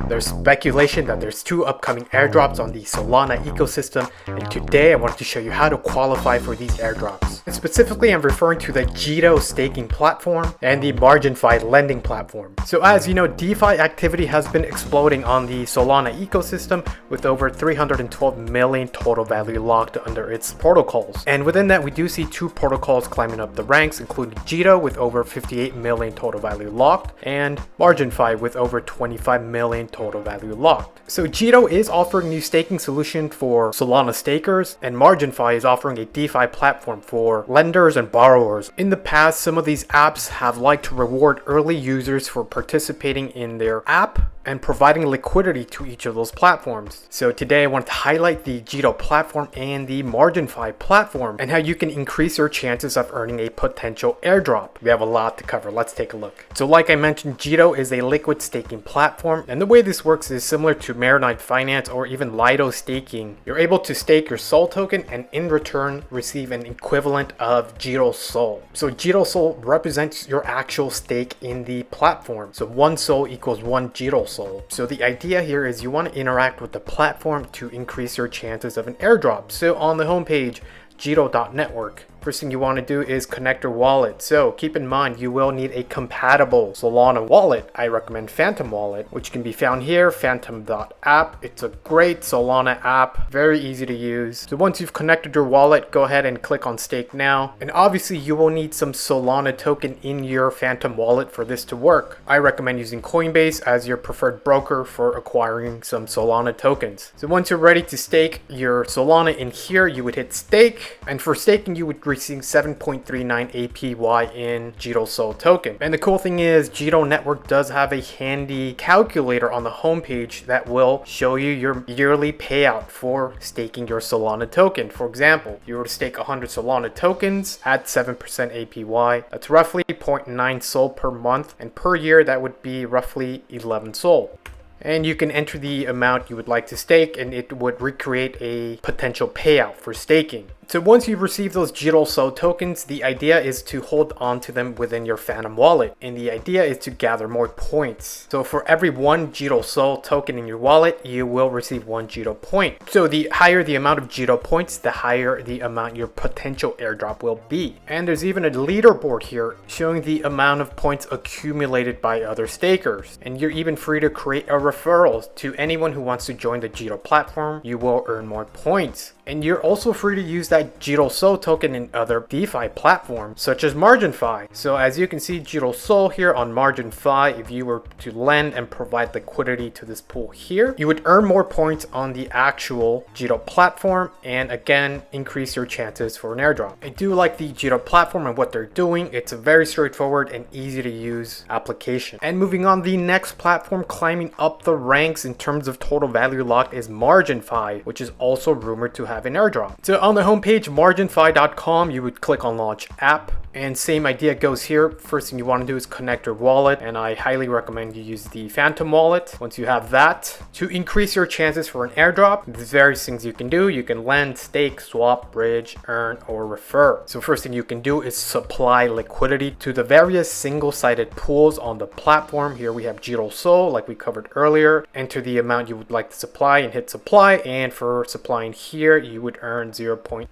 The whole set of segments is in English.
There's speculation that there's 2 upcoming airdrops on the Solana ecosystem, and today I wanted to show you how to qualify for these airdrops. And specifically, I'm referring to the Jito Staking platform and the MarginFi lending platform. So as you know, DeFi activity has been exploding on the Solana ecosystem with over 312 million total value locked under its protocols. And within that, we do see 2 protocols climbing up the ranks, including Jito with over 58 million total value locked and MarginFi with over 25 million total value locked. So Jito is offering a new staking solution for Solana stakers, and MarginFi is offering a DeFi platform for lenders and borrowers. In the past, some of these apps have liked to reward early users for participating in their app and providing liquidity to each of those platforms. So today I want to highlight the Jito platform and the MarginFi platform and how you can increase your chances of earning a potential airdrop. We have a lot to cover. Let's take a look. So like I mentioned, Jito is a liquid staking platform, and the way this works is similar to Marinite Finance or even Lido staking. You're able to stake your SOL token and in return receive an equivalent of Jito SOL. So Jito SOL represents your actual stake in the platform. So 1 SOL equals 1 Jito SOL. So the idea here is you want to interact with the platform to increase your chances of an airdrop. So on the homepage, jito.network, first thing you want to do is connect your wallet. So keep in mind, you will need a compatible Solana wallet. I recommend Phantom Wallet, which can be found here, phantom.app. It's a great Solana app, very easy to use. So once you've connected your wallet, go ahead and click on Stake Now. And obviously you will need some Solana token in your Phantom Wallet for this to work. I recommend using Coinbase as your preferred broker for acquiring some Solana tokens. So once you're ready to stake your Solana in here, you would hit stake. And for staking, you would receive 7.39 APY in Jito SOL token. And the cool thing is Jito Network does have a handy calculator on the homepage that will show you your yearly payout for staking your Solana token. For example, if you were to stake 100 Solana tokens at 7% APY, that's roughly 0.9 SOL per month, and per year that would be roughly 11 SOL. And you can enter the amount you would like to stake, and it would recreate a potential payout for staking. So once you've received those Jito SOL tokens, the idea is to hold on to them within your Phantom wallet. And the idea is to gather more points. So for every 1 Jito SOL token in your wallet, you will receive 1 Jito point. So the higher the amount of Jito points, the higher the amount your potential airdrop will be. And there's even a leaderboard here showing the amount of points accumulated by other stakers. And you're even free to create a referral to anyone who wants to join the Jito platform. You will earn more points. And you're also free to use that Jito SOL token in other DeFi platforms, such as MarginFi. So as you can see, Jito SOL here on MarginFi, if you were to lend and provide liquidity to this pool here, you would earn more points on the actual Jito platform and again, increase your chances for an airdrop. I do like the Jito platform and what they're doing. It's a very straightforward and easy to use application. And moving on, the next platform climbing up the ranks in terms of total value locked is MarginFi, which is also rumored to have an airdrop. So on the homepage, marginfi.com, you would click on launch app, and same idea goes here. First thing you want to do is connect your wallet, and I highly recommend you use the Phantom wallet. Once you have that, to increase your chances for an airdrop, there's various things you can do. You can lend, stake, swap, bridge, earn, or refer. So first thing you can do is supply liquidity to the various single-sided pools on the platform. Here we have Jito SOL, like we covered earlier. Enter the amount you would like to supply and hit supply, and for supplying here, you would earn 0.03%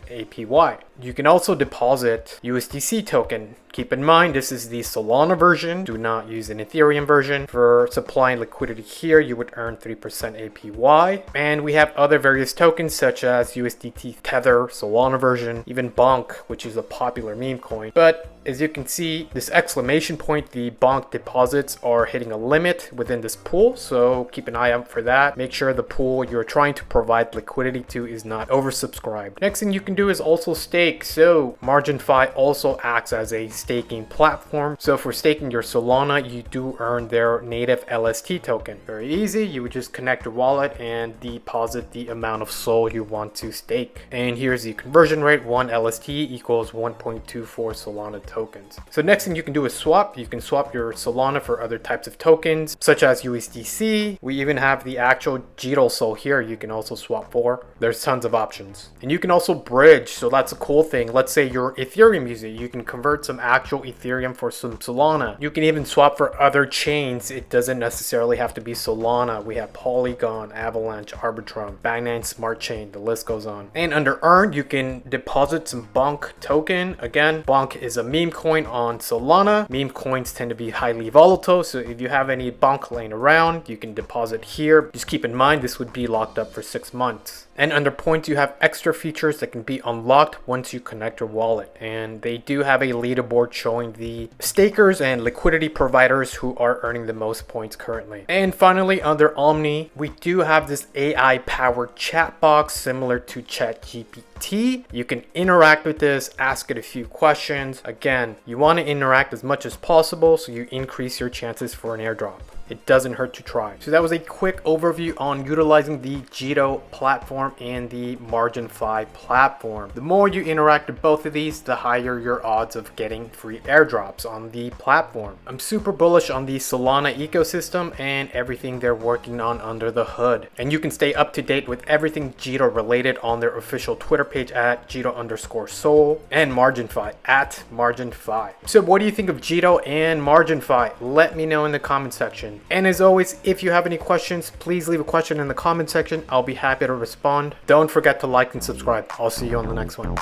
APY. You can also deposit USDC token. Keep in mind, this is the Solana version. Do not use an Ethereum version. For supplying liquidity here, you would earn 3% APY. And we have other various tokens such as USDT Tether, Solana version, even Bonk, which is a popular meme coin. But as you can see, this exclamation point, the Bonk deposits are hitting a limit within this pool. So keep an eye out for that. Make sure the pool you're trying to provide liquidity to is not oversubscribed. Next thing you can do is also stake. So MarginFi also acts as a staking platform. So for staking your Solana, you do earn their native LST token. Very easy. You would just connect your wallet and deposit the amount of SOL you want to stake. And here's the conversion rate. 1 LST equals 1.24 Solana tokens. So next thing you can do is swap. You can swap your Solana for other types of tokens, such as USDC. We even have the actual Jito SOL here you can also swap for. There's tons of options. And you can also bridge. So that's a cool thing. Let's say you're Ethereum user. You can convert some actual Ethereum for some Solana. You can even swap for other chains. It doesn't necessarily have to be Solana. We have Polygon, Avalanche, Arbitrum, Binance Smart Chain, the list goes on. And under Earn, you can deposit some Bonk token. Again, Bonk is a meme coin on Solana. Meme coins tend to be highly volatile, so if you have any Bonk laying around, you can deposit here. Just keep in mind this would be locked up for 6 months. And under points, you have extra features that can be unlocked once you connect your wallet. And they do have a leaderboard showing the stakers and liquidity providers who are earning the most points currently. And finally, under Omni, we do have this AI-powered chat box similar to ChatGPT. You can interact with this, ask it a few questions. Again, you want to interact as much as possible so you increase your chances for an airdrop. It doesn't hurt to try. So that was a quick overview on utilizing the Jito platform and the MarginFi platform. The more you interact with both of these, the higher your odds of getting free airdrops on the platform. I'm super bullish on the Solana ecosystem and everything they're working on under the hood. And you can stay up to date with everything Jito related on their official Twitter page at Jito_Sol and MarginFi at MarginFi. So what do you think of Jito and MarginFi? Let me know in the comment section. And as always, if you have any questions, please leave a question in the comment section. I'll be happy to respond. Don't forget to like and subscribe. I'll see you on the next one.